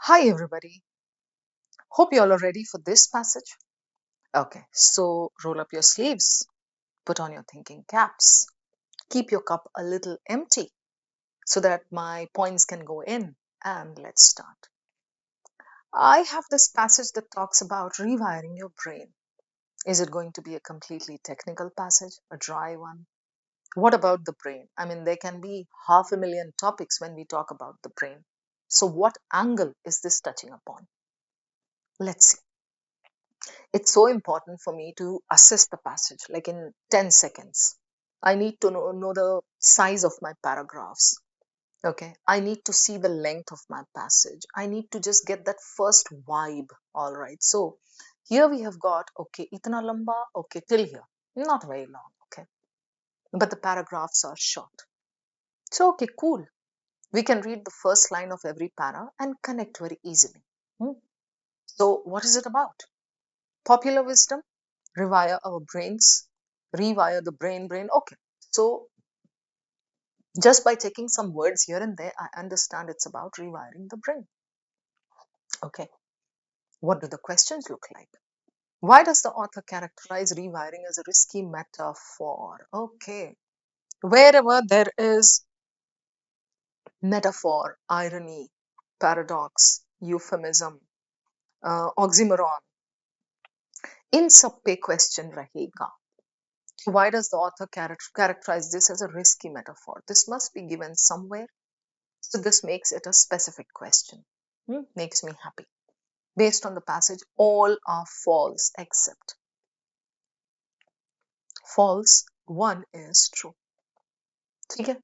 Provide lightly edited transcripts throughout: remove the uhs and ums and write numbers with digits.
Hi, everybody. Hope you all are ready for this passage. Okay, so roll up your sleeves, put on your thinking caps, keep your cup a little empty so that my points can go in, and let's start. I have this passage that talks about rewiring your brain. Is it going to be a completely technical passage, a dry one? What about the brain? I mean, there can be 500,000 topics when we talk about the brain. So, what angle is this touching upon? Let's see. It's so important for me to assess the passage like in 10 seconds. I need to know the size of my paragraphs. Okay. I need to see the length of my passage. I need to just get that first vibe. All right. So here we have got, okay, itna lamba, okay, till here. Not very long. Okay. But the paragraphs are short. So, okay, cool. We can read the first line of every para and connect very easily. Hmm. So, what is it about? Popular wisdom, rewire our brains, rewire the brain. Okay, so just by taking some words here and there, I understand it's about rewiring the brain. Okay, what do the questions look like? Why does the author characterize rewiring as a risky metaphor? Okay, wherever there is metaphor, irony, paradox, euphemism, oxymoron, इन सब पे question रहेगा. Why does the author characterize this as a risky metaphor? This must be given somewhere. So this makes it a specific question. Makes me happy. Based on the passage, all are false except false, one is true. Okay.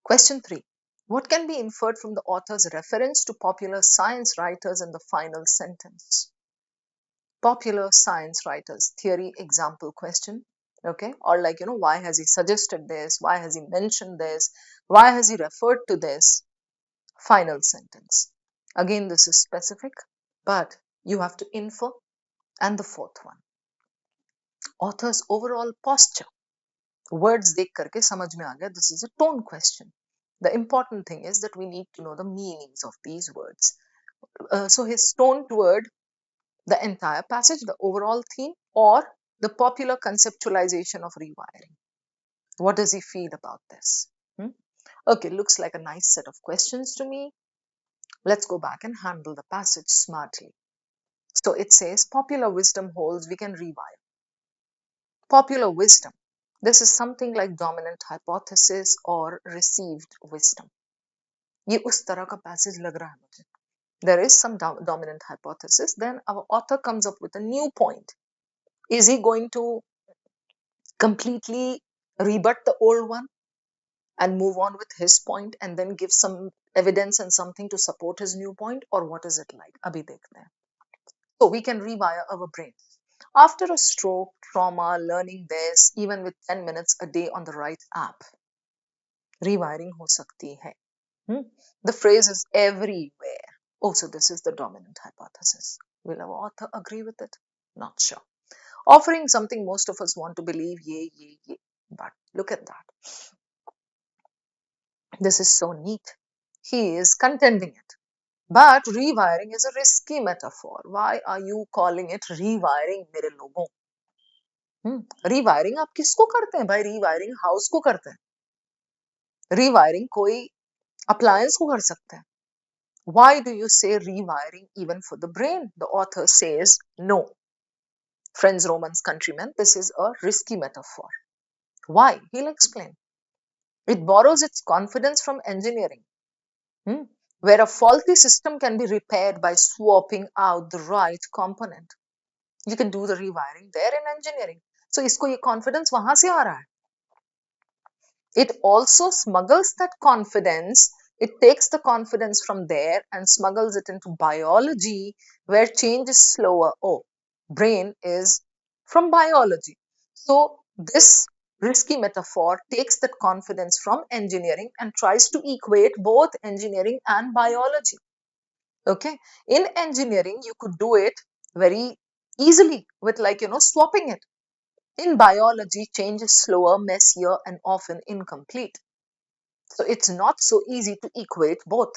Question 3. What can be inferred from the author's reference to popular science writers in the final sentence? Popular science writers, theory, example, question. Okay. Or like, why has he suggested this? Why has he mentioned this? Why has he referred to this? Final sentence. Again, this is specific, but you have to infer. And the fourth one, author's overall posture. Words देख करके समझ में आ गया, this is a tone question. The important thing is that we need to know the meanings of these words. So his tone toward the entire passage, the overall theme, or the popular conceptualization of rewiring. What does he feel about this? Okay, looks like a nice set of questions to me. Let's go back and handle the passage smartly. So it says popular wisdom holds we can rewire. Popular wisdom. This is something like dominant hypothesis or received wisdom. ये उस तरह का passage लग रहा है मुझे. There is some dominant hypothesis. Then our author comes up with a new point. Is he going to completely rebut the old one and move on with his point and then give some evidence and something to support his new point, or what is it like? Abhi dekhte hain. So we can rewire our brain. After a stroke, trauma, learning this, even with 10 minutes a day on the right app, rewiring ho sakti hai. The phrase is everywhere. Oh, so this is the dominant hypothesis. Will our author agree with it? Not sure. Offering something most of us want to believe, ye. But look at that. This is so neat. He is contending it. But rewiring is a risky metaphor. Why are you calling it rewiring, mere logon? Rewiring आप किसको करते हैं भाई? Rewiring house को करते हैं. Rewiring कोई appliance को कर सकते हैं. Why do you say rewiring even for the brain? The author says no. Friends, Romans, countrymen, this is a risky metaphor. Why? He'll explain. It borrows its confidence from engineering, where a faulty system can be repaired by swapping out the right component. You can do the rewiring there in engineering. So isko ye confidence wahan se aa raha hai. It also smuggles that confidence. It takes the confidence from there and smuggles it into biology, where change is slower. Oh, brain is from biology. So this risky metaphor takes that confidence from engineering and tries to equate both engineering and biology. Okay. In engineering, you could do it very easily with swapping it. In biology, change is slower, messier, and often incomplete. So it's not so easy to equate both.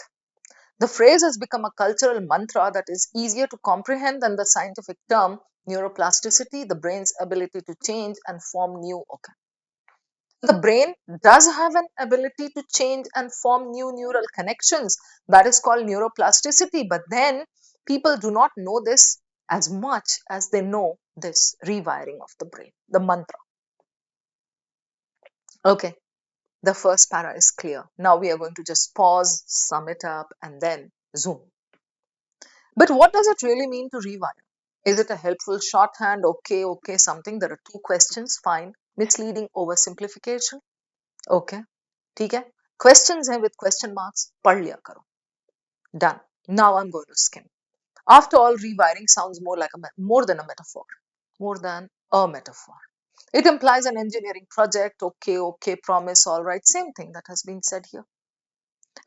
The phrase has become a cultural mantra that is easier to comprehend than the scientific term neuroplasticity, the brain's ability to change and form new. Okay. The brain does have an ability to change and form new neural connections. That is called neuroplasticity. But then people do not know this as much as they know this rewiring of the brain, the mantra. Okay. The first para is clear. Now we are going to just pause, sum it up, and then zoom. But what does it really mean to rewire? Is it a helpful shorthand? Okay, okay, something. There are two questions. Fine. Misleading oversimplification. Okay. ठीक है. Questions हैं with question marks. पढ़ लिया करो. Done. Now I'm going to skim. After all, rewiring sounds more like more than a metaphor. More than a metaphor. It implies an engineering project. Okay, okay, promise, all right. Same thing that has been said here.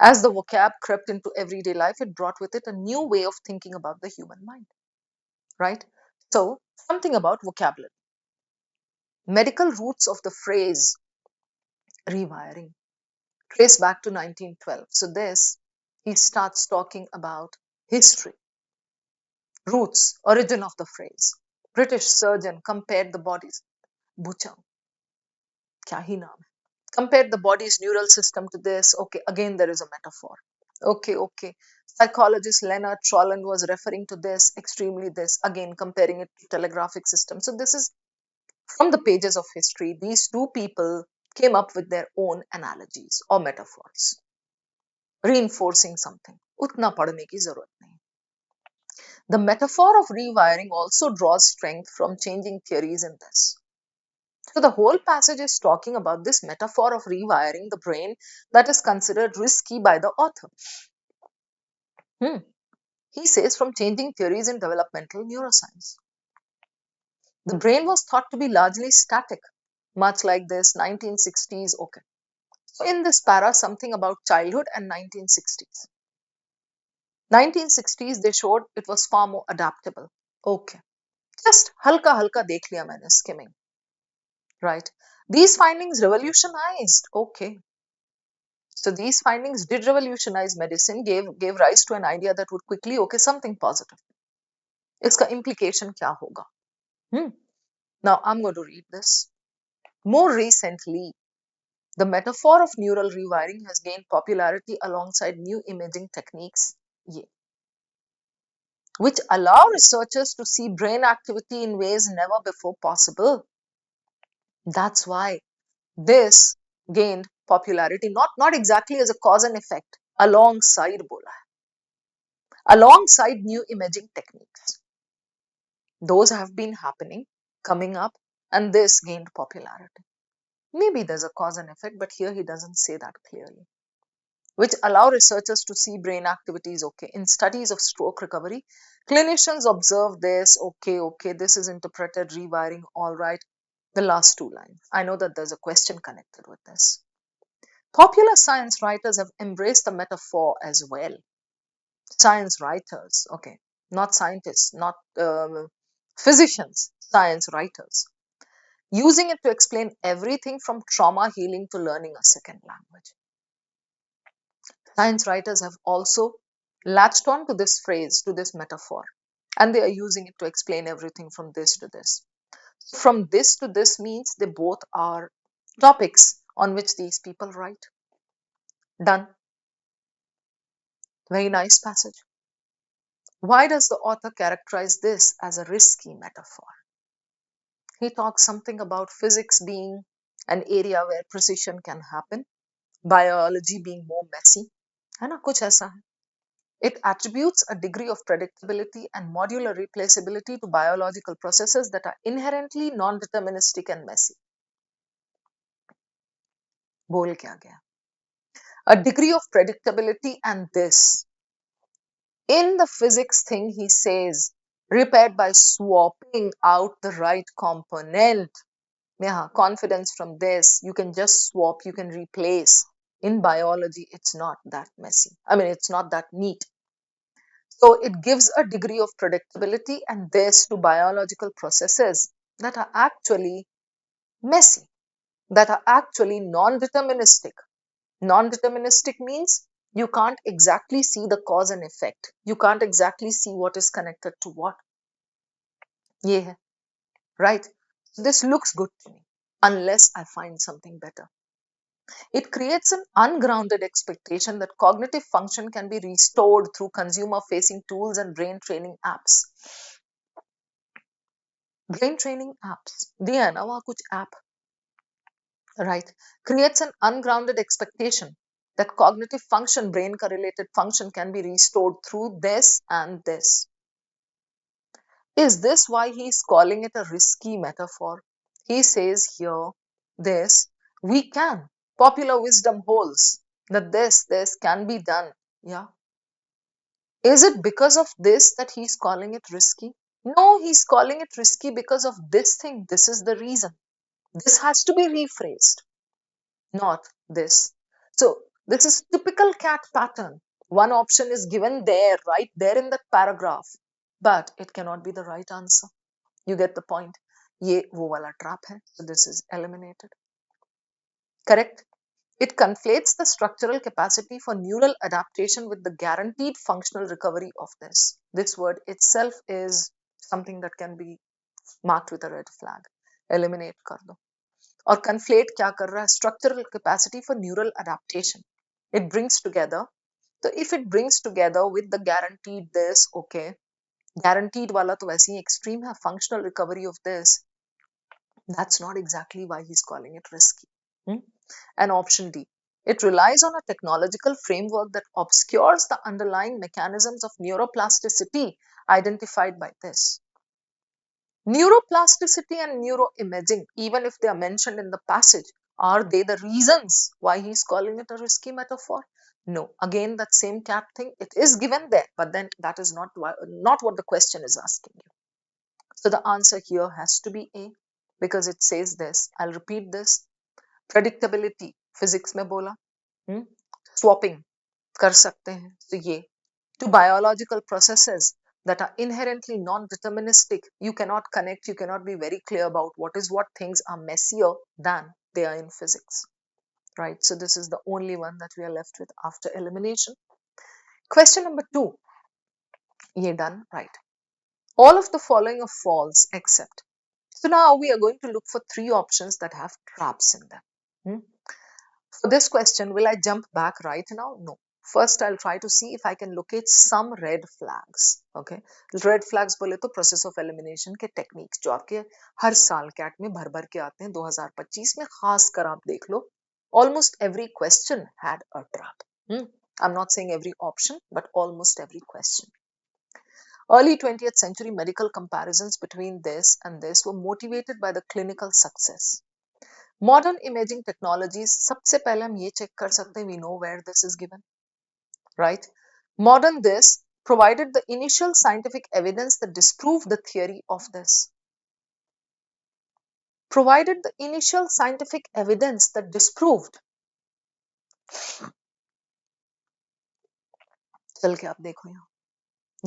As the vocab crept into everyday life, it brought with it a new way of thinking about the human mind, right? So, something about vocabulary. Medical roots of the phrase rewiring trace back to 1912. So, this, he starts talking about history, roots, origin of the phrase. British surgeon compared the bodies. Bucha, kya hi naam hai? Compared the body's neural system to this. Okay, again, there is a metaphor. Okay, okay. Psychologist Leonard Trolland was referring to this, extremely this, again comparing it to telegraphic system. So this is from the pages of history. These two people came up with their own analogies or metaphors, reinforcing something. उतना पढ़ने की जरूरत नहीं. The metaphor of rewiring also draws strength from changing theories in this. So the whole passage is talking about this metaphor of rewiring the brain that is considered risky by the author. He says from changing theories in developmental neuroscience. The brain was thought to be largely static, much like this 1960s. Okay. So in this para, something about childhood and 1960s. 1960s, they showed it was far more adaptable. Okay. Just halka halka dekh liya maine skimming. Right. These findings revolutionized. Okay. So these findings did revolutionize medicine, gave rise to an idea that would quickly, okay, something positive. इसका implication क्या होगा? Now I'm going to read this. More recently, the metaphor of neural rewiring has gained popularity alongside new imaging techniques, which allow researchers to see brain activity in ways never before possible. That's why this gained popularity, not exactly as a cause and effect, alongside bola, alongside new imaging techniques. Those have been happening, coming up, and this gained popularity. Maybe there's a cause and effect, but here he doesn't say that clearly. Which allow researchers to see brain activities. Okay, in studies of stroke recovery, clinicians observe this. Okay, this is interpreted rewiring. All right, the last two lines. I know that there's a question connected with this. Popular science writers have embraced the metaphor as well. Science writers, okay, not scientists, not physicians, science writers, using it to explain everything from trauma healing to learning a second language. Science writers have also latched on to this phrase, to this metaphor, and they are using it to explain everything from this to this. From this to this means they both are topics on which these people write. Done. Very nice passage. Why does the author characterize this as a risky metaphor? He talks something about physics being an area where precision can happen, biology being more messy. है ना, कुछ ऐसा है. It attributes a degree of predictability and modular replaceability to biological processes that are inherently non-deterministic and messy. बोल क्या गया? A degree of predictability and this. In the physics thing, he says, repaired by swapping out the right component. Yeah, confidence from this. You can just swap, you can replace. In biology, it's not that messy. I mean, it's not that neat. So it gives a degree of predictability and this to biological processes that are actually messy, that are actually non-deterministic. Non-deterministic means You can't exactly see the cause and effect. You can't exactly see what is connected to what. ये है, right? This looks good to me unless I find something better. It creates an ungrounded expectation that cognitive function can be restored through consumer-facing tools and brain training apps. Brain training apps, दिया है ना वहाँ कुछ app, right? Creates an ungrounded expectation that cognitive function, brain correlated function, can be restored through this and this. Is this why he is calling it a risky metaphor? He says here, this, we can. Popular wisdom holds that this can be done. Yeah. Is it because of this that he's calling it risky? No, he's calling it risky because of this thing. This is the reason. This has to be rephrased, not this. So this is typical cat pattern. One option is given there, right there in that paragraph, but it cannot be the right answer. You get the point. ये वो वाला trap है. So this is eliminated. Correct? It conflates the structural capacity for neural adaptation with the guaranteed functional recovery of this. This word itself is something that can be marked with a red flag. Eliminate कर दो. और conflate क्या कर रहा है? Structural capacity for neural adaptation. It brings together. So if it brings together with the guaranteed this, okay. Guaranteed वाला तो वैसे ही extreme है. Functional recovery of this. That's not exactly why he's calling it risky. And option D, it relies on a technological framework that obscures the underlying mechanisms of neuroplasticity identified by this. Neuroplasticity and neuroimaging, even if they are mentioned in the passage, are they the reasons why he's calling it a risky metaphor? No. Again, that same cat thing, it is given there, but then that is not what the question is asking you. So the answer here has to be A, because it says this. I'll repeat this. Predictability, physics में बोला, swapping कर सकते हैं. So ये, to biological processes that are inherently non-deterministic, you cannot connect, you cannot be very clear about what is what. Things are messier than they are in physics, right? So this is the only one that we are left with after elimination. Question number 2, ये done, right? All of the following are false except. So now we are going to look for 3 options that have traps in them. For this question, will I jump back right now? No. First, I'll try to see if I can locate some red flags. Okay. Red flags बोले तो process of elimination के techniques जो आपके हर साल CAT में भर भर के आते हैं. 2025 में खास कर आप देख लो. Almost every question had a trap. I'm not saying every option, but almost every question. Early 20th century medical comparisons between this and this were motivated by the clinical success. Modern imaging technologies, सबसे पहले हम ये check कर सकते हैं, we know where this is given, right? Modern this provided the initial scientific evidence that disproved the theory of this. Provided the initial scientific evidence that disproved. चल के आप देखो यहाँ.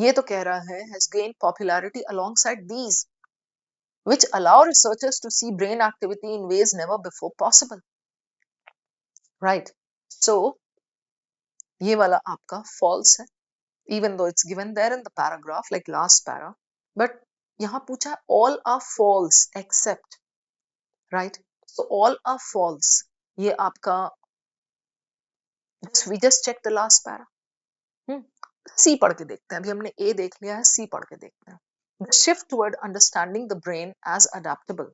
ये तो कह रहा है has gained popularity alongside these, which allow researchers to see brain activity in ways never before possible. Right? So, ये वाला आपका false है. Even though it's given there in the paragraph, like last para, but यहाँ पूछा all are false except, right? So all are false. ये आपका, we just check the last para. C पढ़ के देखते हैं. अभी हमने A देख लिया है, C पढ़ के देखते हैं. The shift toward understanding the brain as adaptable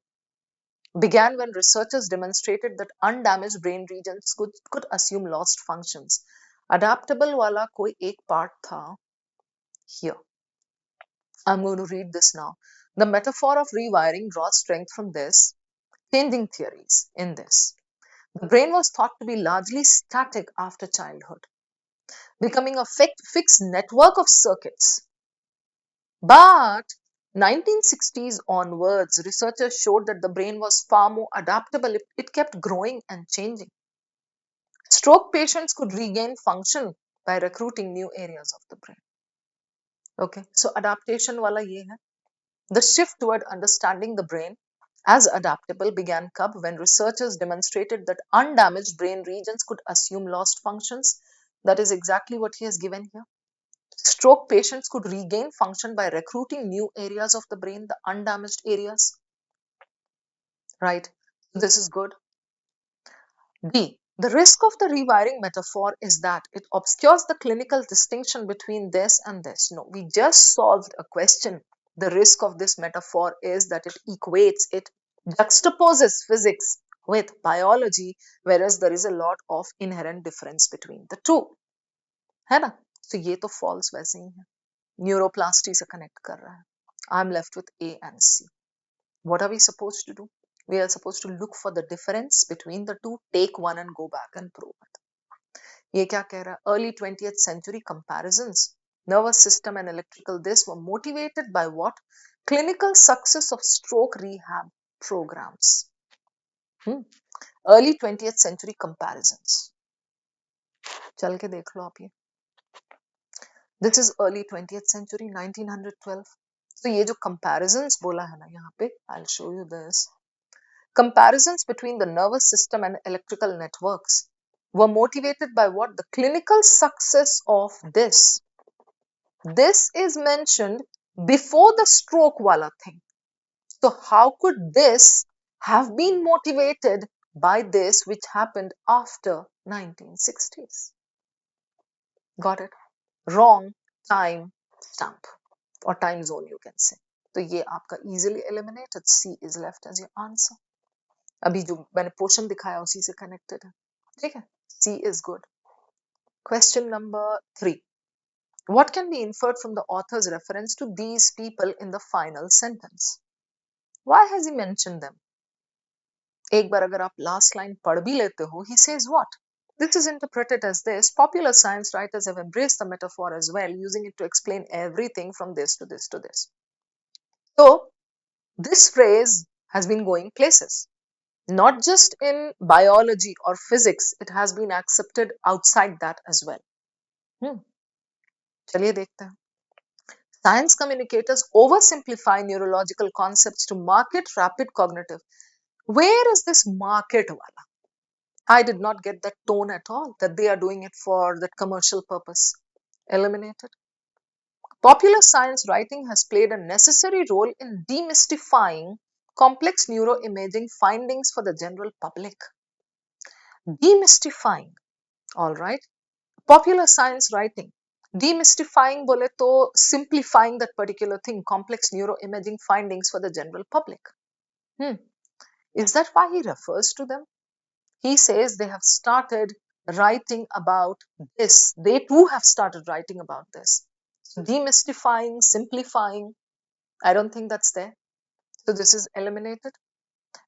began when researchers demonstrated that undamaged brain regions could assume lost functions. Adaptable वाला कोई एक part था here. I'm going to read this now. The metaphor of rewiring draws strength from this, changing theories in this. The brain was thought to be largely static after childhood, becoming a fixed network of circuits. But 1960s onwards, researchers showed that the brain was far more adaptable. It kept growing and changing. Stroke patients could regain function by recruiting new areas of the brain. Okay, so adaptation wala ye hai. The shift toward understanding the brain as adaptable began when researchers demonstrated that undamaged brain regions could assume lost functions. That is exactly what he has given here. Stroke patients could regain function by recruiting new areas of the brain, the undamaged areas. Right? This is good. D. The risk of the rewiring metaphor is that it obscures the clinical distinction between this and this. No, we just solved a question. The risk of this metaphor is that it equates, it juxtaposes physics with biology, whereas there is a lot of inherent difference between the two. है ना? So ये तो false वैसे ही है. Neuroplasty से connect कर रहा है. I'm left with A and C. What are we supposed to do? We are supposed to look for the difference between the two, take one and go back and prove it. ये क्या कह रहा है? Early 20th century comparisons, nervous system and electrical this were motivated by what? Clinical success of stroke rehab programs. Early 20th century comparisons. चल के देख लो आप ये. This is early 20th century, 1912. So ये जो comparisons बोला है ना यहाँ पे, I'll show you this. Comparisons between the nervous system and electrical networks were motivated by what? The clinical success of this. This is mentioned before the stroke wala thing. So how could this have been motivated by this which happened after 1960s? Got it? Wrong time stamp or time zone you can say. तो ये आपका easily eliminated. C is left as your answer. अभी जो मैंने portion दिखाया उसी से connected है. ठीक है? C is good. Question number 3. What can be inferred from the author's reference to these people in the final sentence? Why has he mentioned them? एक बार अगर आप last line पढ़ भी लेते हो, he says what? This is interpreted as this. Popular science writers have embraced the metaphor as well, using it to explain everything from this to this to this. So, this phrase has been going places. Not just in biology or physics, it has been accepted outside that as well. चलिए देखते हैं. Science communicators oversimplify neurological concepts to market rapid cognitive. Where is this market wala? I did not get that tone at all, that they are doing it for that commercial purpose. Eliminated. Popular science writing has played a necessary role in demystifying complex neuroimaging findings for the general public. Demystifying, all right. Popular science writing. Demystifying bole to simplifying that particular thing, complex neuroimaging findings for the general public. Is that why he refers to them? He says they have started writing about this. They too have started writing about this. Demystifying, simplifying, I don't think that's there. So this is eliminated.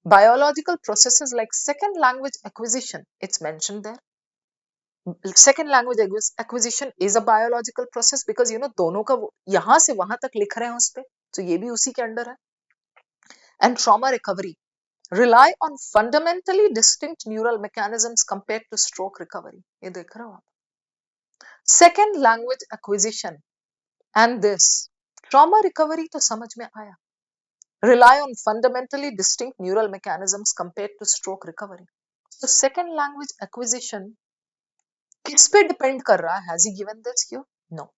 Biological processes like second language acquisition, it's mentioned there. Second language acquisition is a biological process because you know दोनों का यहाँ से वहां तक लिख रहे हैं उस पे, तो ये भी उसी के अंडर है. And trauma recovery rely on fundamentally distinct neural mechanisms compared to stroke recovery. ये देख रहे हो आप. Second language acquisition and this trauma recovery तो समझ में आया. Rely on fundamentally distinct neural mechanisms compared to stroke recovery. So second language acquisition किस पे depend कर रहा है? Has he given this here? No.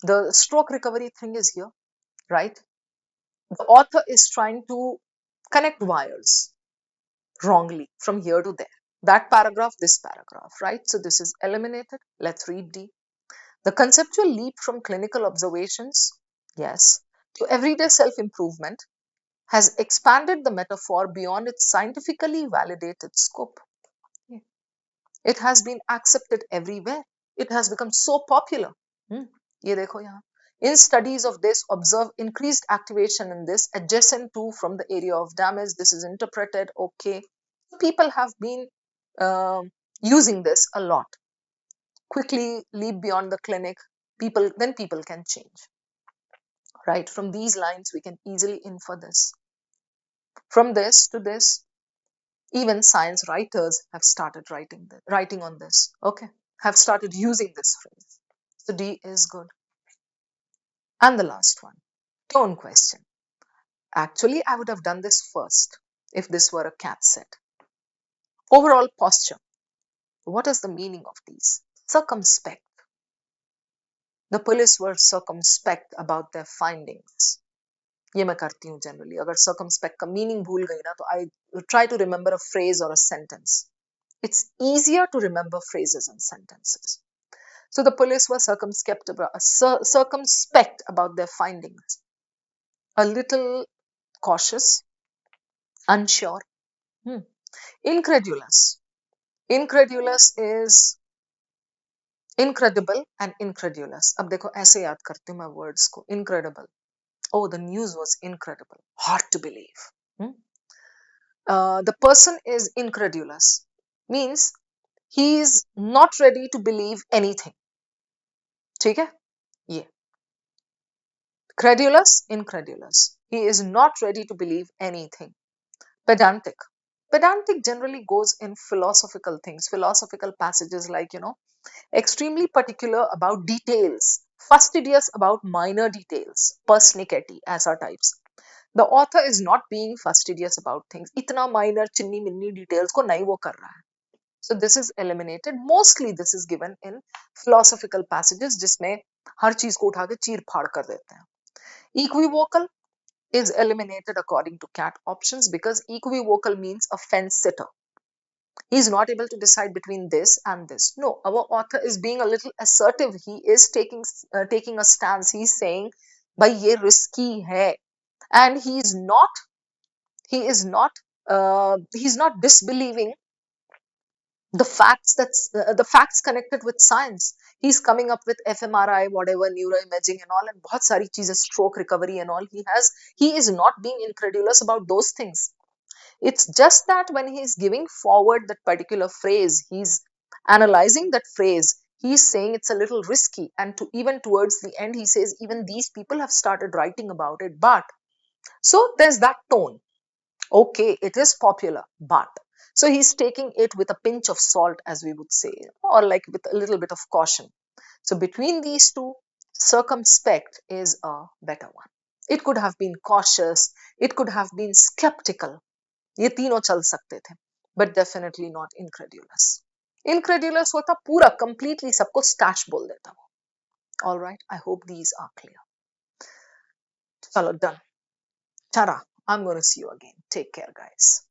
The stroke recovery thing is here, right? The author is trying to connect wires wrongly from here to there. That paragraph, this paragraph, right? So this is eliminated. Let's read D. The conceptual leap from clinical observations, yes, to everyday self-improvement has expanded the metaphor beyond its scientifically validated scope. It has been accepted everywhere. It has become so popular. ये देखो यहाँ. In studies of this, observe increased activation in this adjacent to from the area of damage. This is interpreted okay. People have been using this a lot. Quickly leap beyond the clinic. Then people can change. Right? From these lines, we can easily infer this. From this to this, even science writers have started writing on this. Okay, have started using this phrase. So D is good. And the last one, tone question. Actually, I would have done this first if this were a cat set. Overall posture. What is the meaning of these? circumspect. The police were circumspect about their findings. ये मैं करती हूँ generally. अगर circumspect का meaning भूल गई ना तो I try to remember a phrase or a sentence. It's easier to remember phrases and sentences. So the police were circumspect about their findings, a little cautious, unsure, incredulous. Incredulous is incredible and incredulous. अब देखो ऐसे याद करती हूँ मैं words को. Incredible. Oh, the news was incredible. Hard to believe. The person is incredulous. Means he is not ready to believe anything. ठीक है? ये. Credulous, incredulous. He is not ready to believe anything. Pedantic. Pedantic generally goes in philosophical things, philosophical passages like, extremely particular about details, fastidious about minor details, persnickety, as are types. The author is not being fastidious about things. इतना minor चिन्नी Minni details को नहीं वो कर रहा है. So this is eliminated. Mostly this is given in philosophical passages जिसमें हर चीज को उठा के चीर फाड़ कर देते हैं. Equivocal is eliminated according to CAT options because equivocal means a fence sitter. He is not able to decide between this and this. No, our author is being a little assertive. He is taking a stance. He is saying, "Bhai, ye risky hai," and he's not disbelieving the facts connected with science. He's coming up with fMRI, whatever, neuroimaging and all, and बहुत सारी चीजें, stroke recovery and all. He is not being incredulous about those things. It's just that when he's giving forward that particular phrase, he's analyzing that phrase, he's saying it's a little risky, and even towards the end he says even these people have started writing about it. But so there's that tone. Okay, it is popular, but so he's taking it with a pinch of salt, as we would say, or like with a little bit of caution. So between these two, circumspect is a better one. It could have been cautious, it could have been skeptical. ये तीनों चल सकते थे, but definitely not incredulous. Incredulous होता पूरा completely सबको stash बोल देता वो. All right, I hope these are clear. चलो done. Tara, I'm going to see you again. Take care, guys.